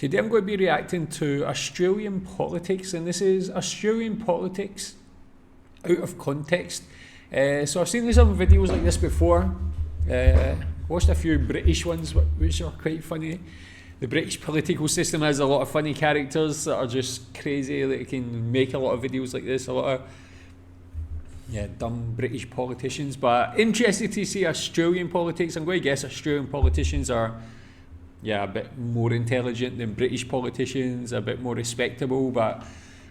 Today I'm going to be reacting to Australian politics, and this is Australian politics out of context. So I've seen some videos like this before. Watched a few British ones which are quite funny. The British political system has a lot of funny characters that are just crazy, that can make a lot of videos like this, a lot of dumb British politicians. But interested to see Australian politics. I'm going to guess Australian politicians are a bit more intelligent than British politicians, a bit more respectable, but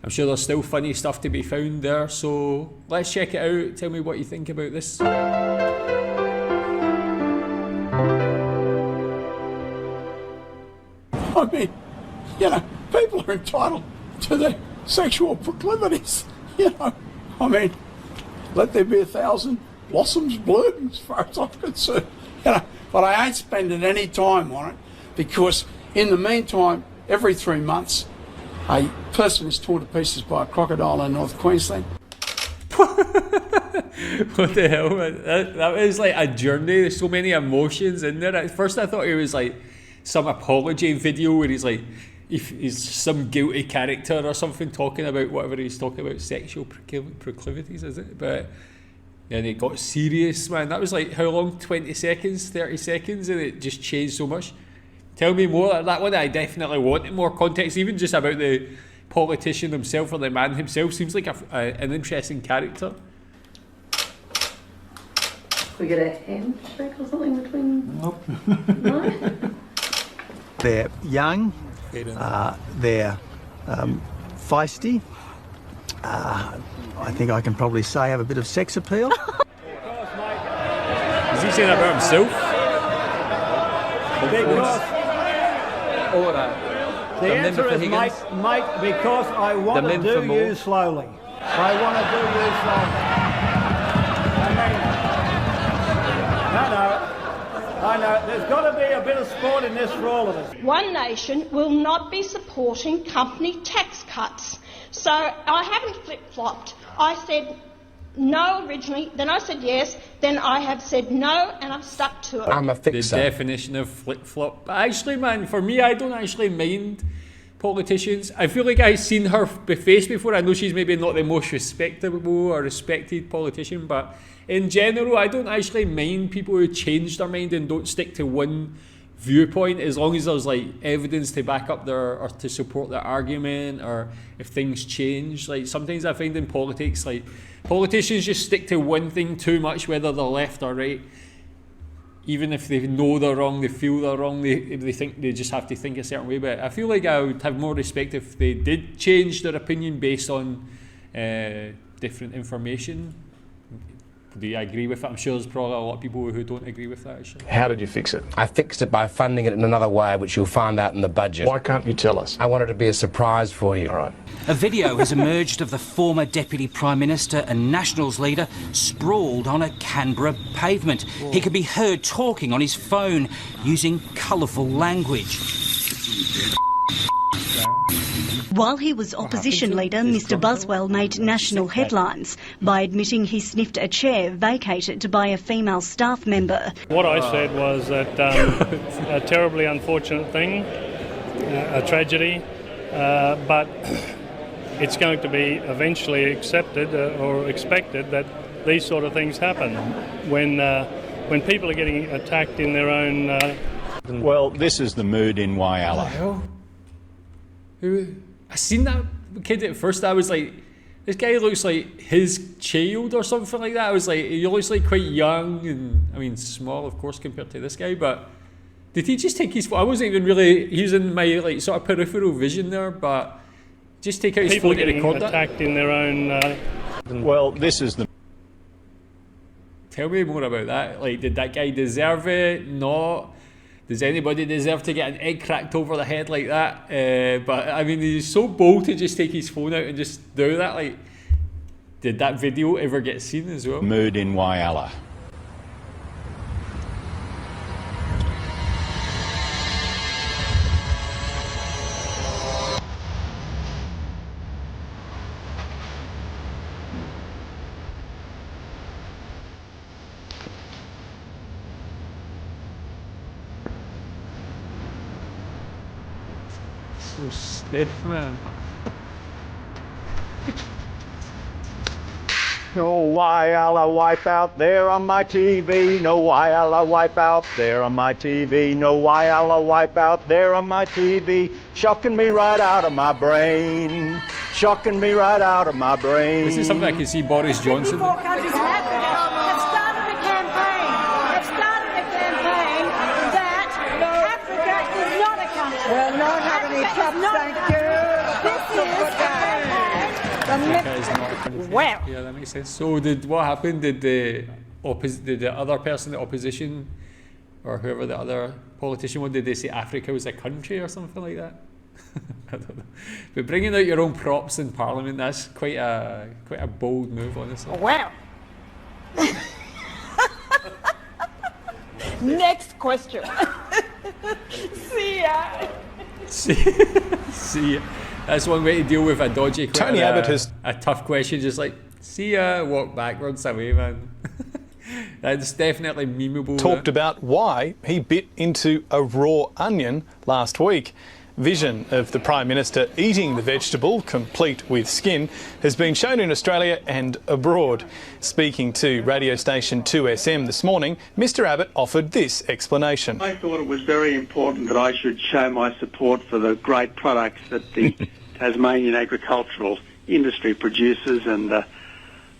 I'm sure there's still funny stuff to be found there. So let's check it out. Tell me what you think about this. I mean, people are entitled to their sexual proclivities, I mean, let there be 1,000 blossoms bloom as far as I'm concerned, but I ain't spending any time on it, because in the meantime, every 3 months, a person is torn to pieces by a crocodile in North Queensland. What the hell, man? That was like a journey. There's so many emotions in there. At first I thought it was like some apology video where he's like, if he's some guilty character or something talking about whatever he's talking about, sexual proclivities, is it? But then it got serious, man. That was like, how long? 20 seconds, 30 seconds, and it just changed so much. Tell me more. That one I definitely wanted more context, even just about the politician himself, or the man himself. Seems like an interesting character. We get a handshake or something between? Nope. No? They're young, they're feisty. I think I can probably say have a bit of sex appeal. Is he saying that about himself? The answer is, mate, because I want to do you slowly. I want to do you slowly. I know, there's got to be a bit of sport in this for all of us. One Nation will not be supporting company tax cuts. So I haven't flip-flopped. I said no originally, then I said yes, then I have said no, and I've stuck to it. I'm a fixer. The definition of flip-flop. Actually, man, for me, I don't actually mind politicians. I feel like I've seen her face before. I know she's maybe not the most respectable or respected politician, but in general, I don't actually mind people who change their mind and don't stick to one viewpoint, as long as there's like evidence to back up their, or to support their argument, or if things change. Like sometimes I find in politics, like politicians just stick to one thing too much, whether they're left or right. Even if they know they're wrong, they feel they're wrong, they think they just have to think a certain way. But I feel like I would have more respect if they did change their opinion based on different information. Do you agree with it? I'm sure there's probably a lot of people who don't agree with that, actually. How did you fix it? I fixed it by funding it in another way, which you'll find out in the budget. Why can't you tell us? I want it to be a surprise for you. All right. A video has emerged of the former Deputy Prime Minister and Nationals leader sprawled on a Canberra pavement. Whoa. He could be heard talking on his phone using colourful language. While he was opposition leader, Mr Buswell made national headlines by admitting he sniffed a chair vacated by a female staff member. What I said was that a terribly unfortunate thing, a tragedy, but it's going to be eventually accepted or expected that these sort of things happen when people are getting attacked in their own... Well, this is the mood in Whyalla. I seen that kid at first. I was like, this guy looks like his child or something like that. I was like, he looks like quite young and, I mean, small, of course, compared to this guy. But did he just take his phone? I wasn't even really, he was in my like sort of peripheral vision there, but just take out his phone to record that. Attacked in their own... Well, this is the... Tell me more about that. Like, did that guy deserve it? Not. Does anybody deserve to get an egg cracked over the head like that? But I mean, he's so bold to just take his phone out and just do that. Like, did that video ever get seen as well? Mood in Whyalla. So stiff, man. No Whyalla wipeout there on my TV. No Whyalla wipeout there on my TV. No Whyalla wipeout there on my TV. Shocking me right out of my brain. Shocking me right out of my brain. This is something I can see Boris Johnson. 54 countries in Africa have started a campaign. Have started a campaign that Africa is not a country. We'll not have any cups, thank you. This is a campaign. Wow. Yeah, that makes sense. So what happened? Did the other person, the opposition, or whoever the other politician was, did they say Africa was a country or something like that? I don't know. But bringing out your own props in Parliament, that's quite a bold move, honestly. Wow. Next question. See ya. See ya. That's one way to deal with a dodgy question. Tony Abbott has a tough question, just like, see ya, walk backwards away, man. That's definitely memeable. Talked about why he bit into a raw onion last week. Vision of the Prime Minister eating the vegetable, complete with skin, has been shown in Australia and abroad. Speaking to radio station 2SM this morning, Mr Abbott offered this explanation. I thought it was very important that I should show my support for the great products that the Tasmanian agricultural industry produces, and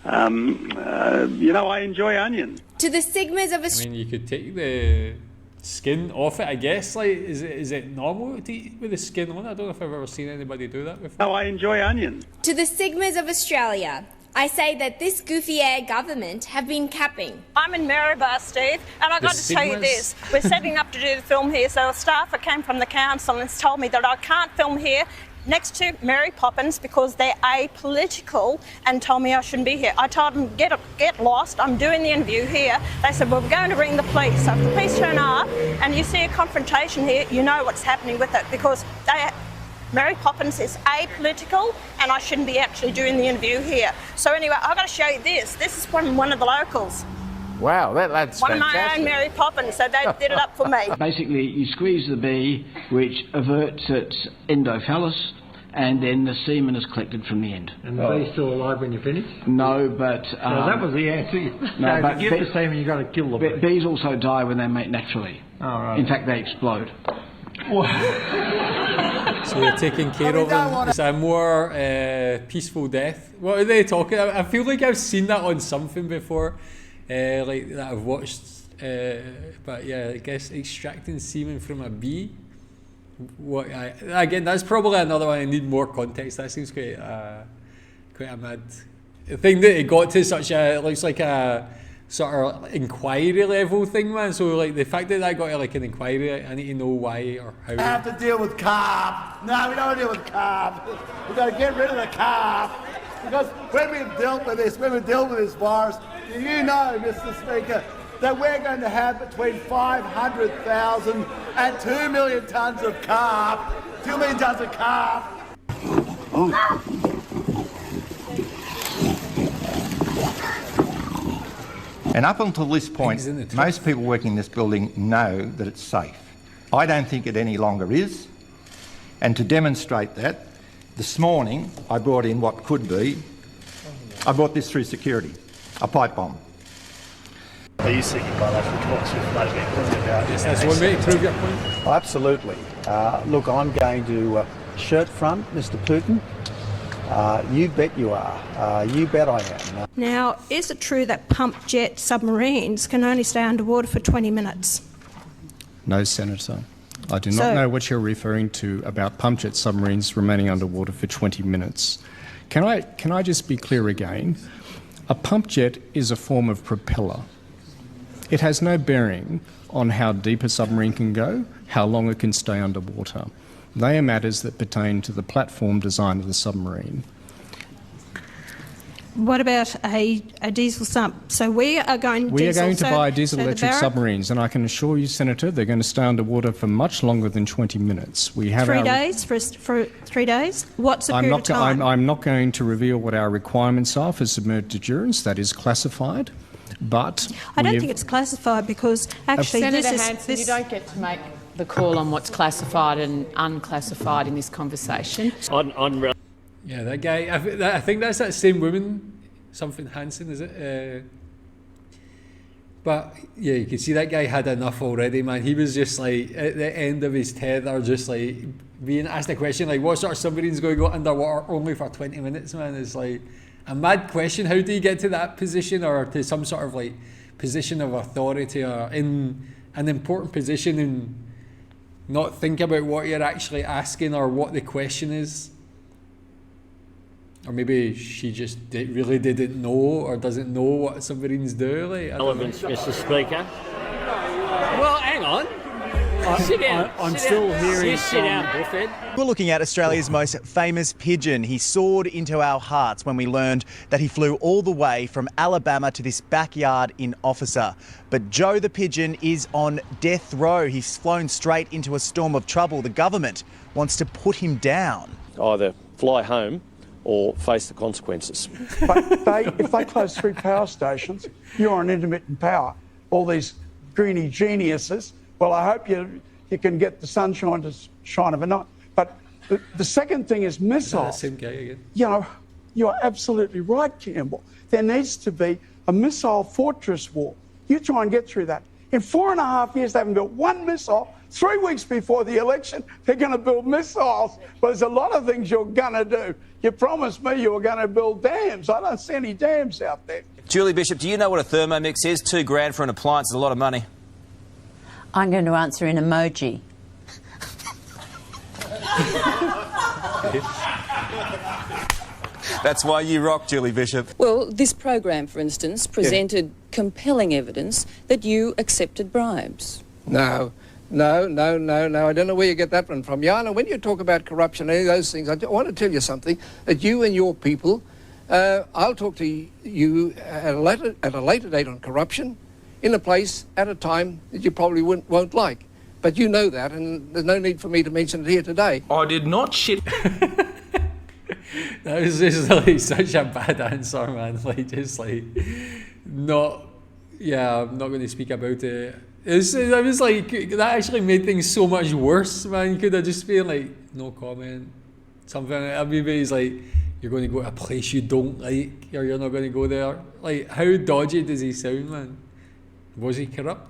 I enjoy onions. To the Sigmas of I mean, you could take the skin off it, I guess. Like, is it normal to eat with the skin on? I don't know if I've ever seen anybody do that before. No, I enjoy onions. To the Sigmas of Australia, I say that this goofy air government have been capping. I'm in Maryborough, Steve, and I've got to tell you this. We're setting up to do the film here, so a staffer came from the council and has told me that I can't film here next to Mary Poppins because they're apolitical, and told me I shouldn't be here. I told them, get lost, I'm doing the interview here. They said, well, we're going to ring the police. So if the police turn up and you see a confrontation here, you know what's happening with it, because Mary Poppins is apolitical and I shouldn't be actually doing the interview here. So anyway, I've got to show you this. This is from one of the locals. Wow, that's one fantastic. of my own Mary Poppins, so they did it up for me. Basically, you squeeze the bee, which averts its endophallus, and then the semen is collected from the end. And the bee's still alive when you finish? No, but... well, that was the answer. No, but if you get the semen, you've got to kill the bee. Bees also die when they mate naturally. Oh, right. In fact, they explode. So you're taking care of them. It's a more peaceful death. What are they talking? I feel like I've seen that on something before, like that I've watched. But yeah, I guess extracting semen from a bee. Again, that's probably another one I need more context. That seems quite a mad thing that it got to such a, it looks like a sort of inquiry level thing, man. So like the fact that got to like an inquiry, I need to know why or how. We have to deal with carp. No, we don't want to deal with carp. We've got to get rid of the carp. Because when we've dealt with this virus, you know, Mr. Speaker, that we're going to have between 500,000 and 2 million tonnes of carp. 2 million tonnes of carp. And up until this point, most people working in this building know that it's safe. I don't think it any longer is. And to demonstrate that, this morning I brought in what could be, I brought this through security, a pipe bomb. Are you seeking bilateral talks with Vladimir Putin about this? That's one way to prove your point. Oh, absolutely. Look, I'm going to shirt front Mr Putin. You bet you are. You bet I am. Now, is it true that pump jet submarines can only stay underwater for 20 minutes? No, Senator. I do not know what you're referring to about pump jet submarines remaining underwater for 20 minutes. Can I just be clear again? A pump jet is a form of propeller. It has no bearing on how deep a submarine can go, how long it can stay underwater. They are matters that pertain to the platform design of the submarine. What about a diesel sump? So we are going to buy diesel-electric submarines, and I can assure you, Senator, they're going to stay underwater for much longer than 20 minutes. We have 3 days? For 3 days? What's the period of time? I'm not going to reveal what our requirements are for submerged endurance. That is classified. But I don't think it's classified because actually Senator Hanson, you don't get to make the call on what's classified and unclassified in this conversation. Yeah, that guy, I think that's that same woman, something Hansen, is it? But yeah, you can see that guy had enough already, man. He was just like at the end of his tether, just like being asked a question like, what sort of submarine's going to go underwater only for 20 minutes, man? It's like a mad question. How do you get to that position, or to some sort of like position of authority, or in an important position, and not think about what you're actually asking or what the question is? Or maybe she just really didn't know, or doesn't know what submarines do. Like, Elements, Mr. Speaker. Well, hang on. Sit down. I'm still hearing. Sit down, Buffett. We're looking at Australia's most famous pigeon. He soared into our hearts when we learned that he flew all the way from Alabama to this backyard in Officer. But Joe the pigeon is on death row. He's flown straight into a storm of trouble. The government wants to put him down. Either fly home or face the consequences. But if they close 3 power stations, you're on intermittent power. All these greeny geniuses. Well, I hope you can get the sunshine to shine overnight. But the second thing is missiles. Same guy again. You know, you're absolutely right, Campbell. There needs to be a missile fortress war. You try and get through that. In 4.5 years, they haven't built one missile. 3 weeks before the election, they're going to build missiles. But there's a lot of things you're going to do. You promised me you were going to build dams. I don't see any dams out there. Julie Bishop, do you know what a Thermomix is? $2,000 for an appliance is a lot of money. I'm going to answer in emoji. That's why you rock, Julie Bishop. Well, this program, for instance, presented compelling evidence that you accepted bribes. No. I don't know where you get that one from. Jana, when you talk about corruption and any of those things, I want to tell you something, that you and your people, I'll talk to you at a later date on corruption, in a place, at a time that you probably won't like. But you know that, and there's no need for me to mention it here today. I did not shit. That was just like such a bad answer, man. Like, just like, not, yeah, I'm not going to speak about it. I was like, that actually made things so much worse, man. You could have just been like, no comment. Something, everybody's like, you're going to go to a place you don't like, or you're not going to go there. Like, how dodgy does he sound, man? Was he corrupt?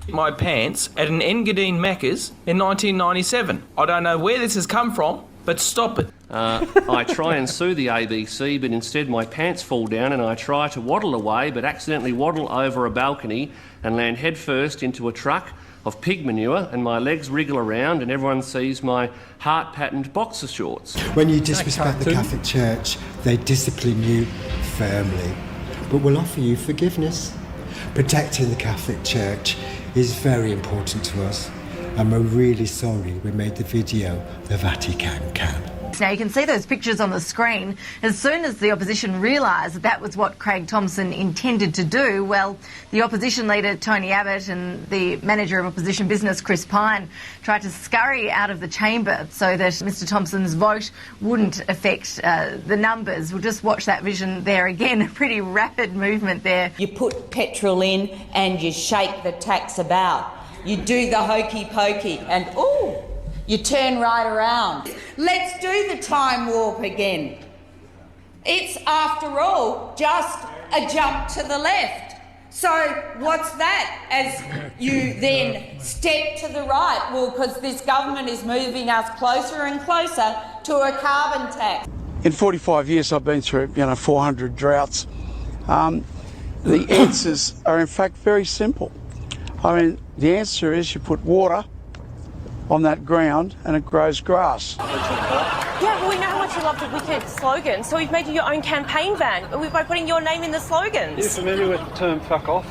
My pants at an Engadine Macca's in 1997. I don't know where this has come from, but stop it. I try and sue the ABC, but instead my pants fall down and I try to waddle away, but accidentally waddle over a balcony and land headfirst into a truck of pig manure, and my legs wriggle around and everyone sees my heart-patterned boxer shorts. When you disrespect the Catholic Church, they discipline you firmly, but will offer you forgiveness. Protecting the Catholic Church is very important to us, and we're really sorry we made the video the Vatican can. Now you can see those pictures on the screen. As soon as the opposition realised that was what Craig Thomson intended to do, well, the opposition leader Tony Abbott and the manager of opposition business Chris Pine tried to scurry out of the chamber so that Mr Thomson's vote wouldn't affect the numbers. We'll just watch that vision there again. A pretty rapid movement there. You put petrol in and you shake the tax about. You do the hokey pokey and ooh, you turn right around. Let's do the time warp again. It's, after all, just a jump to the left. So what's that as you then step to the right? Well, because this government is moving us closer and closer to a carbon tax. In 45 years, I've been through, 400 droughts. The answers are, in fact, very simple. I mean, the answer is you put water on that ground and it grows grass. Yeah, well, we know how much you love the Wicked slogan, so we've made you your own campaign van by putting your name in the slogans. Are you familiar with the term fuck off?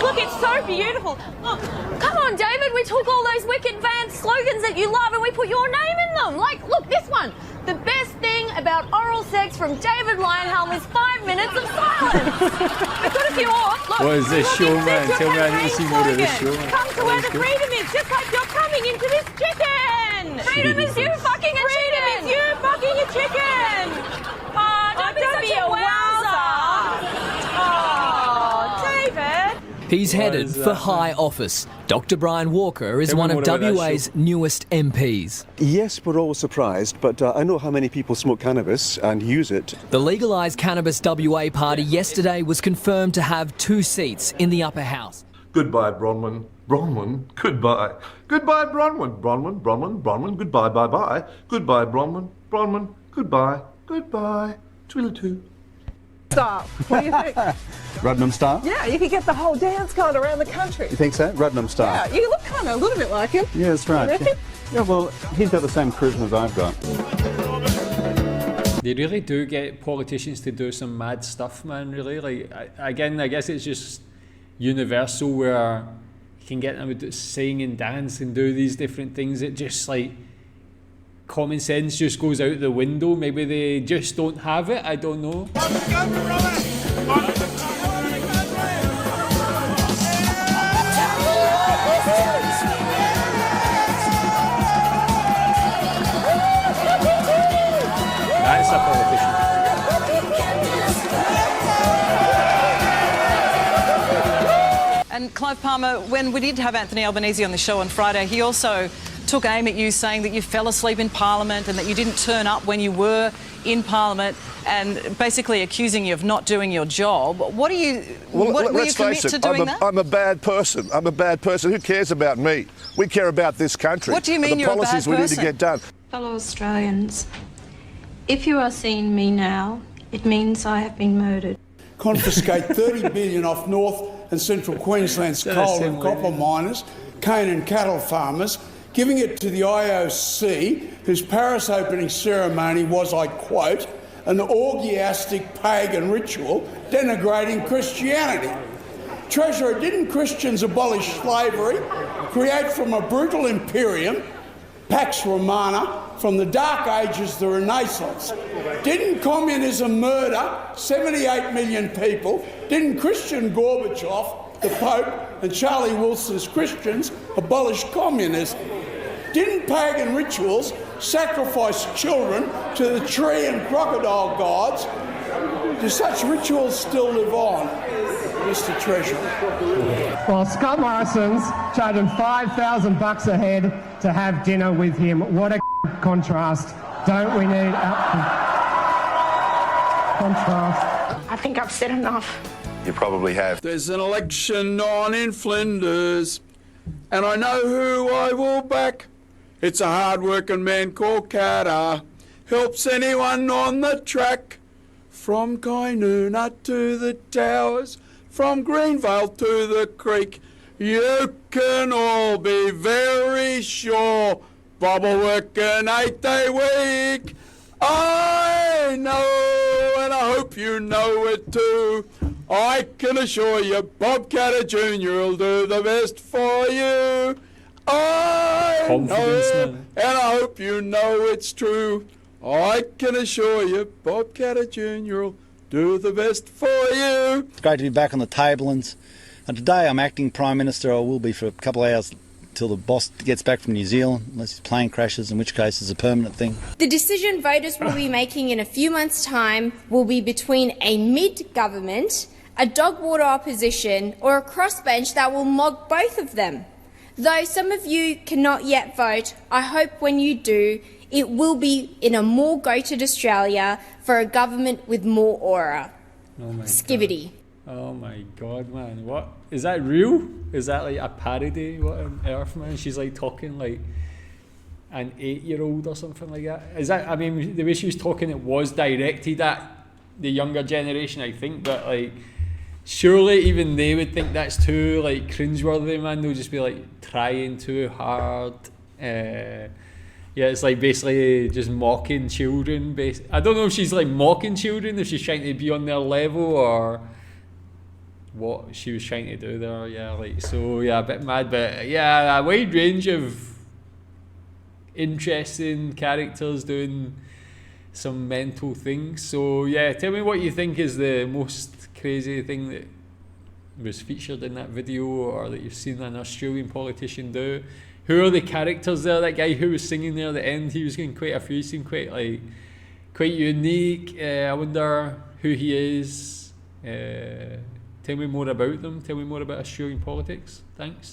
Look, it's so beautiful. Look, come on, David, we took all those Wicked van slogans that you love and we put your name in them. Like, look, this one. The best thing about oral sex from David Lionhelm is 5 minutes of silence. We've got a few more. Look, what is this show, man? Tell me I need to see more of this show. Come to where the freedom is, just like you're coming into this chicken. Freedom is you fucking a chicken. Freedom is you fucking a chicken. Don't be a wowzer. Oh, David. He's headed for high office. Dr. Brian Walker is one of WA's newest MPs. Yes, we're all surprised, but I know how many people smoke cannabis and use it. The legalised cannabis WA party yesterday was confirmed to have 2 seats in the upper house. Goodbye, Bronwyn. Bronwyn, goodbye. Goodbye, Bronwyn. Bronwyn, Bronwyn, Bronwyn, goodbye, bye-bye. Goodbye, Bronwyn. Bronwyn, goodbye. Goodbye. Twiddle-too. Stop. What do you think? Rudnam style? Yeah, you could get the whole dance going around the country. You think so? Rudnam style? Yeah, you look kind of a little bit like him. Yeah, that's right. Yeah, well, he's got the same charisma as I've got. They really do get politicians to do some mad stuff, man, really. Like, again, I guess it's just universal where you can get them to sing and dance and do these different things. It just, like, common sense just goes out the window. Maybe they just don't have it, I don't know. That's a politician. And Clive Palmer, when we did have Anthony Albanese on the show on Friday, he also took aim at you, saying that you fell asleep in Parliament and that you didn't turn up when you were in Parliament, and basically accusing you of not doing your job. What do you... Well, were you commit to doing that? I'm a bad person. I'm a bad person. Who cares about me? We care about this country. What do you mean you're a bad person? The policies we need to get done. Fellow Australians, if you are seeing me now, it means I have been murdered. Confiscate 30 billion off North and Central Queensland's coal and copper miners, cane and cattle farmers, giving it to the IOC, whose Paris opening ceremony was, I quote, an orgiastic pagan ritual denigrating Christianity. Treasurer, didn't Christians abolish slavery, create from a brutal imperium, Pax Romana, from the Dark Ages, the Renaissance? Didn't communism murder 78 million people? Didn't Christian Gorbachev, the Pope, and Charlie Wilson's Christians abolish communism? Didn't pagan rituals sacrifice children to the tree and crocodile gods? Do such rituals still live on, Mr. Treasurer? Well, Scott Morrison's charging $5,000 a head to have dinner with him. What a contrast. Don't we need contrast? I think I've said enough. You probably have. There's an election on in Flinders, and I know who I will back. It's a hard-working man called Carter. Helps anyone on the track. From Kainuna to the Towers, from Greenvale to the Creek, you can all be very sure Bob will work an 8-day week. I know, and I hope you know it too. I can assure you Bob Catter Jr. will do the best for you. I know, and I hope you know it's true. I can assure you Bob Catter Jr. will do the best for you. It's great to be back on the tablelands. And today I'm acting Prime Minister. I will be for a couple of hours till the boss gets back from New Zealand, unless his plane crashes, in which case it's a permanent thing. The decision voters will be making in a few months' time will be between a mid-government, a dog-water opposition, or a crossbench that will mog both of them. Though some of you cannot yet vote, I hope when you do, it will be in a more goated Australia for a government with more aura. Oh my Skivity. God. Oh my God, man. What? Is that real? Is that like a parody? What on earth, man? She's like talking like an 8-year-old or something like that. Is that, I mean, the way she was talking, it was directed at the younger generation, I think, but like, surely even they would think that's too like cringeworthy, man. They'll just be like trying too hard. Yeah, it's like basically just mocking children. I don't know if she's like mocking children, if she's trying to be on their level, or what she was trying to do there. Yeah, like, so yeah, a bit mad, but yeah, a wide range of interesting characters doing some mental things. So yeah, tell me what you think is the most crazy thing that was featured in that video, or that you've seen an Australian politician do. Who are the characters there? That guy who was singing there at the end, he was getting quite a few. He seemed quite unique. I wonder who he is. Tell me more about them. Tell me more about Australian politics. Thanks.